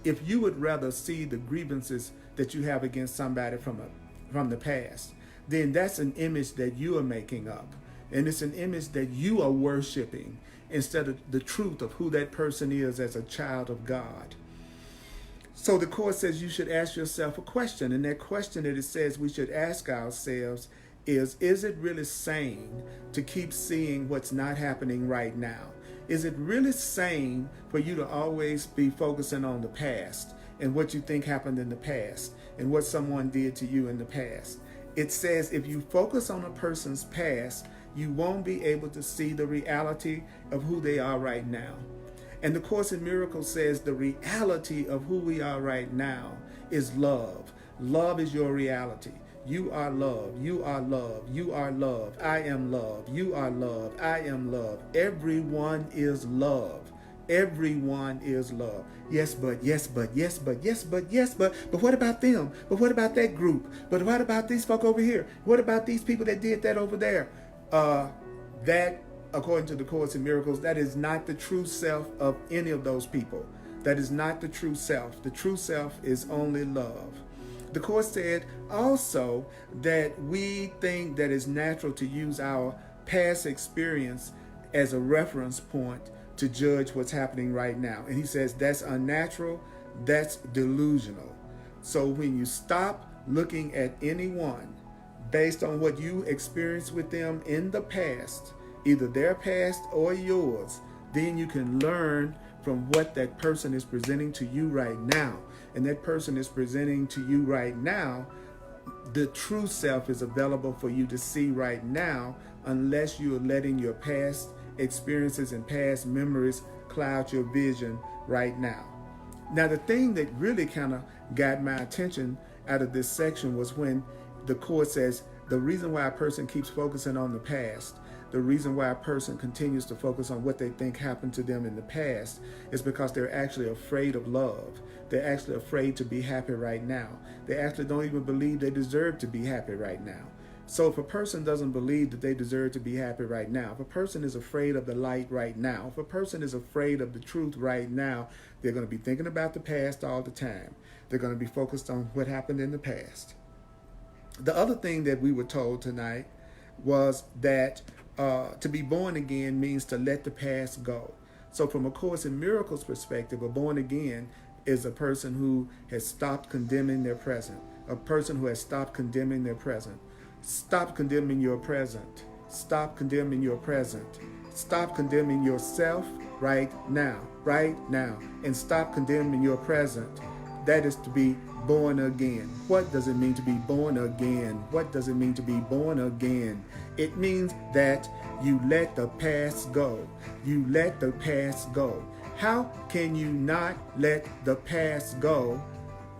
if you would rather see the grievances that you have against somebody from the past, then that's an image that you are making up. And it's an image that you are worshiping instead of the truth of who that person is as a child of God. So the Course says you should ask yourself a question. And that question that it says we should ask ourselves is it really sane to keep seeing what's not happening right now? Is it really sane for you to always be focusing on the past and what you think happened in the past and what someone did to you in the past? It says if you focus on a person's past, you won't be able to see the reality of who they are right now. And the Course in Miracles says the reality of who we are right now is love. Love is your reality. You are love. You are love. You are love. I am love. You are love. I am love. Everyone is love. Everyone is love. Yes, but, yes, but, yes, but, yes, but, yes, but what about them? But what about that group? But what about these folk over here? What about these people that did that over there? That, according to the Course in Miracles, that is not the true self of any of those people. That is not the true self. The true self is only love. The Course said also that we think that it's natural to use our past experience as a reference point to judge what's happening right now. And he says that's unnatural, that's delusional. So when you stop looking at anyone based on what you experienced with them in the past, either their past or yours, then you can learn from what that person is presenting to you right now. And that person is presenting to you right now, the true self is available for you to see right now, unless you are letting your past experiences and past memories cloud your vision right now. Now, the thing that really kind of got my attention out of this section was when the Course says the reason why a person keeps focusing on the past, the reason why a person continues to focus on what they think happened to them in the past is because they're actually afraid of love. They're actually afraid to be happy right now. They actually don't even believe they deserve to be happy right now. So if a person doesn't believe that they deserve to be happy right now, if a person is afraid of the light right now, if a person is afraid of the truth right now, they're going to be thinking about the past all the time. They're going to be focused on what happened in the past. The other thing that we were told tonight was that to be born again means to let the past go. So from a Course in Miracles perspective, a born again is a person who has stopped condemning their present, a person who has stopped condemning their present. Stop condemning your present. Stop condemning your present. Stop condemning yourself right now, and stop condemning your present. That is to be born again. What does it mean to be born again? What does it mean to be born again? It means that you let the past go. You let the past go. How can you not let the past go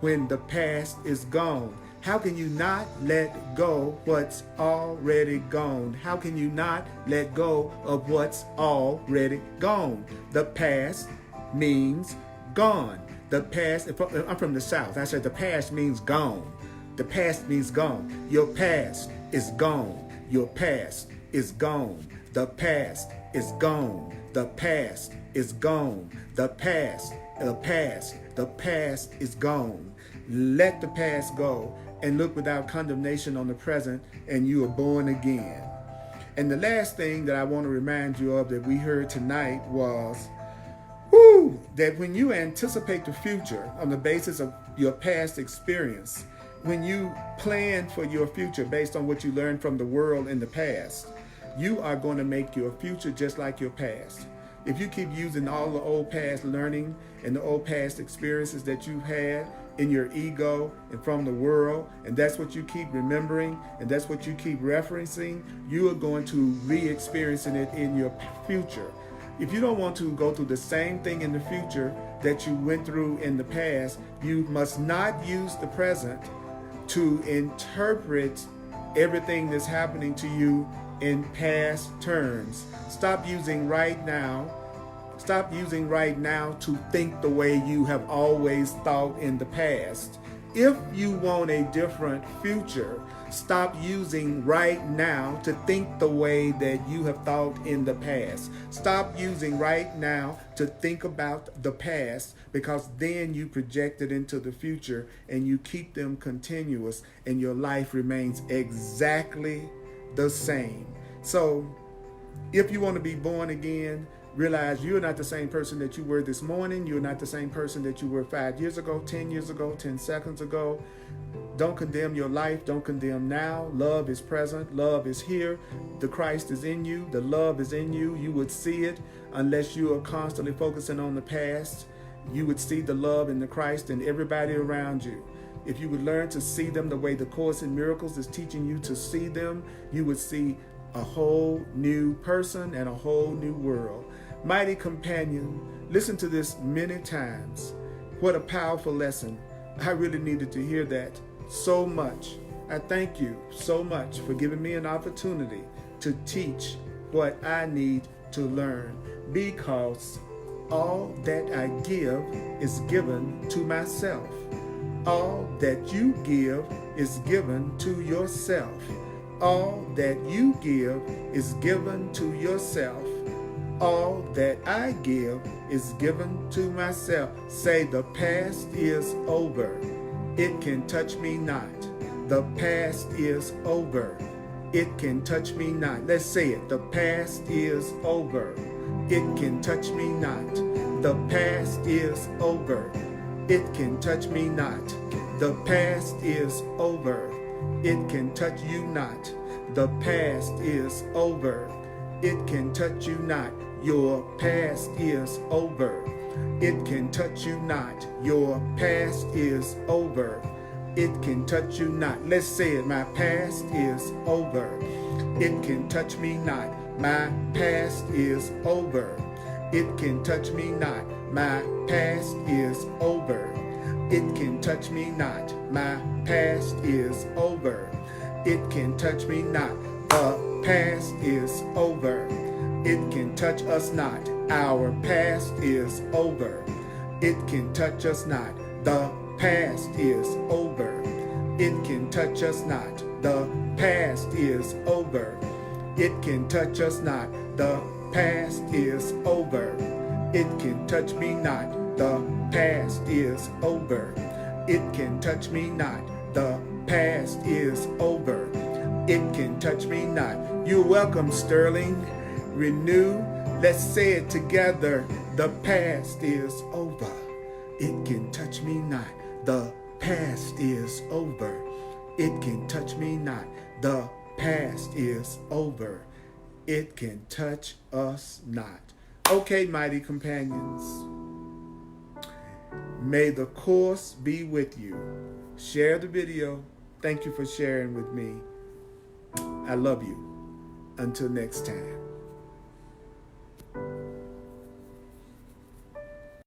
when the past is gone? How can you not let go what's already gone? How can you not let go of what's already gone? The past means gone. The past, I'm from the South. I said the past means gone. The past means gone. Your past is gone. Your past is gone. The past is gone. The past is gone. The past is gone. Let the past go and look without condemnation on the present, and you are born again. And the last thing that I want to remind you of that we heard tonight was that when you anticipate the future on the basis of your past experience, when you plan for your future based on what you learned from the world in the past, you are going to make your future just like your past. If you keep using all the old past learning and the old past experiences that you had in your ego and from the world, and that's what you keep remembering, and that's what you keep referencing, you are going to re-experiencing it in your future. If you don't want to go through the same thing in the future that you went through in the past, you must not use the present to interpret everything that's happening to you in past terms. Stop using right now to think the way you have always thought in the past. If you want a different future, stop using right now to think the way that you have thought in the past. Stop using right now to think about the past, because then you project it into the future and you keep them continuous and your life remains exactly the same. So if you want to be born again, realize you're not the same person that you were this morning. You're not the same person that you were 5 years ago, 10 years ago, 10 seconds ago. Don't condemn your life. Don't condemn now. Love is present. Love is here. The Christ is in you. The love is in you. You would see it unless you are constantly focusing on the past. You would see the love in the Christ in everybody around you. If you would learn to see them the way the Course in Miracles is teaching you to see them, you would see a whole new person and a whole new world. Mighty companion, listen to this many times. What a powerful lesson. I really needed to hear that so much. I thank you so much for giving me an opportunity to teach what I need to learn, because all that I give is given to myself. All that you give is given to yourself. All that you give is given to yourself. All that I give is given to myself. Say, the past is over. It can touch me not. The past is over. It can touch me not. Let's say it. The past is over. It can touch me not. The past is over. It can touch me not. The past is over. It can touch you not. The past is over. It can touch you not. Your past is over. It can touch you not. Your past is over. It can touch you not. Let's say it. My past is over. It can touch me not. My past is over. It can touch me not. My past is over. It can touch me not. My past is over. It can touch me not. The past is over. It can touch us not. Our past is over. It can touch us not. The past is over. It can touch us not. The past is over. It can touch us not. The past is over. It can touch me not. The past is over. It can touch me not. The past is over. It can touch me not. You're welcome, Sterling. Renew. Let's say it together. The past is over. It can touch me not. The past is over. It can touch me not. The past is over. It can touch us not. Okay, mighty companions. May the Course be with you. Share the video. Thank you for sharing with me. I love you. Until next time.